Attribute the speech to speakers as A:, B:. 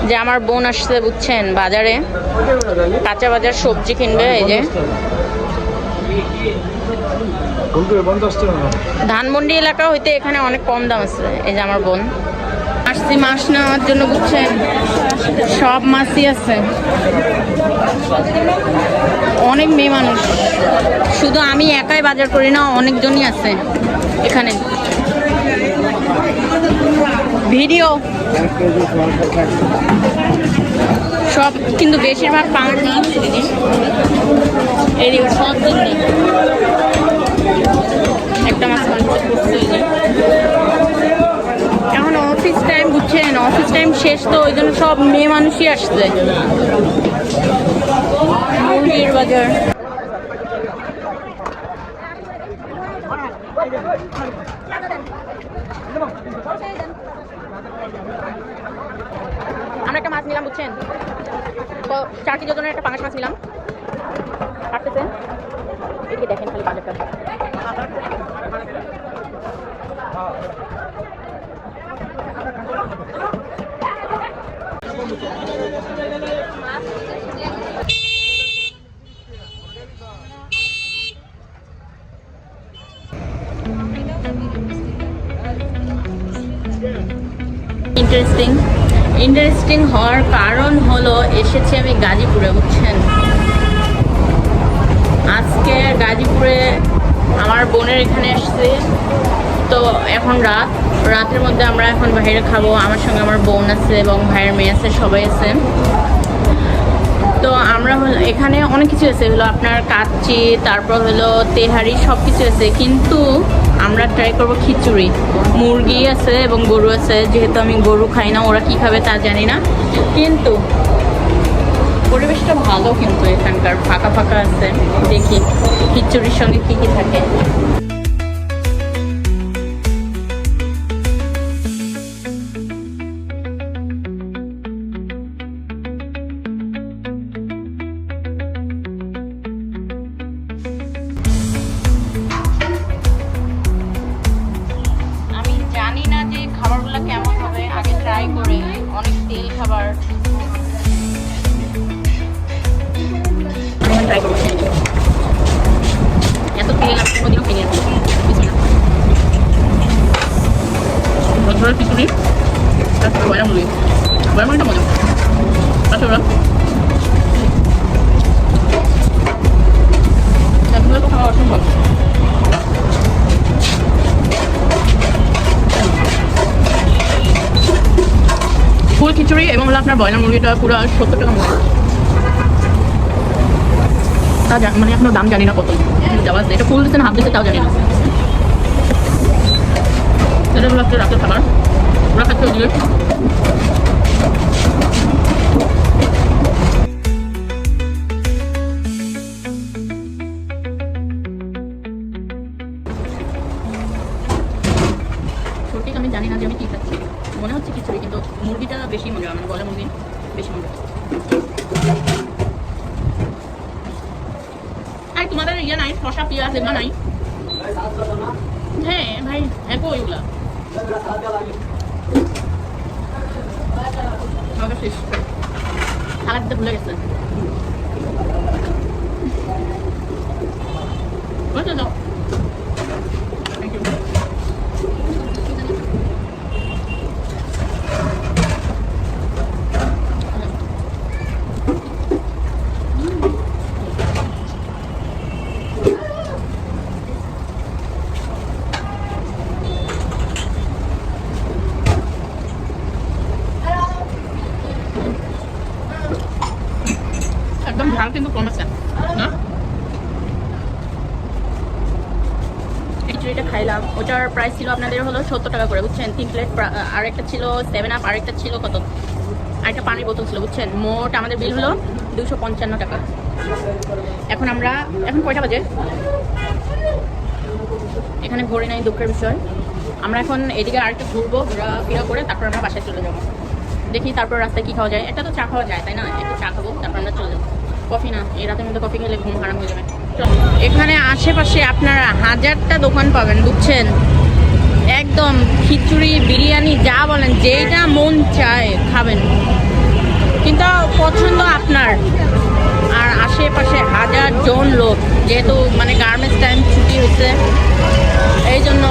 A: যে আমার বোন আসছে বুঝছেন বাজারে, কাঁচা বাজার সবজি কিনবে। এই যে ধানমন্ডি এলাকা হইতে এখানে অনেক কম দাম আছে। এই যে আমার বোন আসছি মাছ নেওয়ার জন্য বুঝছেন, সব মাছই আছে। অনেক মেয়ে মানুষ, শুধু আমি একাই বাজার করি না, অনেকজনই আছে এখানে। ভিডিও সব কিন্তু বেশিরভাগ পাঙাশ মাছ। এই সব একটা মাছ করছে। এখন অফিস টাইম বুঝছেন, অফিস টাইম শেষ তো ওই জন্য সব মেয়ে মানুষই আসছে। মুরগির বাজার। আমরা একটা মাছ নিলাম বুঝছেন, 4 কেজি ওজনের একটা পাঙাশ মাছ নিলাম। কাটতেছেন এদিকে দেখেন খালি বাজারটা। ইন্টারেস্টিং হওয়ার কারণ হলো এসেছি আমি গাজীপুরে বুঝছেন। আজকে গাজীপুরে আমার বোনের এখানে এসেছি, তো এখন রাতের মধ্যে আমরা এখন বাইরে খাবো। আমার সঙ্গে আমার বোন আছে এবং ভাইয়ের মেয়ে আছে, সবাই আছে। তো আমরা এখানে অনেক কিছু আছে, হলো আপনার কাচ্চি, তারপর হলো তেহারি, সব কিছু আছে। কিন্তু আমরা ট্রাই করবো খিচুড়ি। মুরগি আছে এবং গরু আছে, যেহেতু আমি গরু খাই না, ওরা কি খাবে তা জানি না। কিন্তু পরিবেশটা ভালো, কিন্তু এখানকার ফাঁকা ফাঁকা আছে। দেখি খিচুড়ির সঙ্গে কি কি থাকে। খাবারগুলো কেমন হবে আগে ট্রাই করে, অনেক তেল খাবার ট্রাই করবো। এত তেল আমি কোনোদিনও কিনে বছরের খিচুড়ি, তারপর বয়রা মুড়ি, বয়রা মুড়িটা মজা। আচ্ছা ওরা তো খাওয়া অসম্ভব। ফুল খিচুড়ি এবং হলো আপনার ব্রয়লার মুরগিটা পুরো 70 টাকা মতো। তা মানে এখনো দাম জানি না কত দেওয়া আছে। এটা ফুল দিচ্ছে না হাফ দিচ্ছে তাও জানি না। এটা হলো আপনার রাতের খাবার, ওরা খাচ্ছে ওদিকে। সঠিক আমি জানি না যে আমি কি খাচ্ছি, মনে হচ্ছে খিচুড়ি, কিন্তু মুরগিটা বেশি মজা, মানে ব্রয়লার মুরগি বেশি মজা। আর তোমাদের ইয়ে নাই, শসা পেঁয়াজ এগুলো নাই? হ্যাঁ ভাই, একো ওইগুলা খাবার দিতে ভুলে গেছে। বুঝতে যাও একদম ঝাল কিন্তু কম আছে না। খিচুড়িটা খাইলাম, ওটার প্রাইস ছিল আপনাদের হলো 70 টাকা করে বুঝছেন, 3 প্লেট। আর একটা ছিল 7 আপ, আর একটা ছিল কত, আরেকটা পানির বোতল ছিল বুঝছেন। মোট আমাদের বিল হলো 255 টাকা। এখন কয়টা বাজে এখানে ঘুরে নাই, দুঃখের বিষয়। আমরা এখন এদিকে আরেকটা ঘুরবো, ঘোরাফেরা করে তারপর আমরা বাসায় চলে যাবো। দেখি তারপর রাস্তায় কি খাওয়া যায়। একটা তো চা খাওয়া যায় তাই না, একটু চা খাবো তারপর আমরা চলে যাবো। কফি না, এই রাতের মধ্যে কফি খেলে ঘুম হারাম হয়ে যাবে। এখানে আশেপাশে আপনারা 1000টা দোকান পাবেন বুঝছেন, একদম খিচুড়ি বিরিয়ানি যা বলেন, যেটা মন চায় খাবেন। পছন্দ আপনার। আর আশেপাশে হাজার জন লোক, যেহেতু মানে গার্মেন্টস টাইম ছুটি হয়েছে, এই জন্য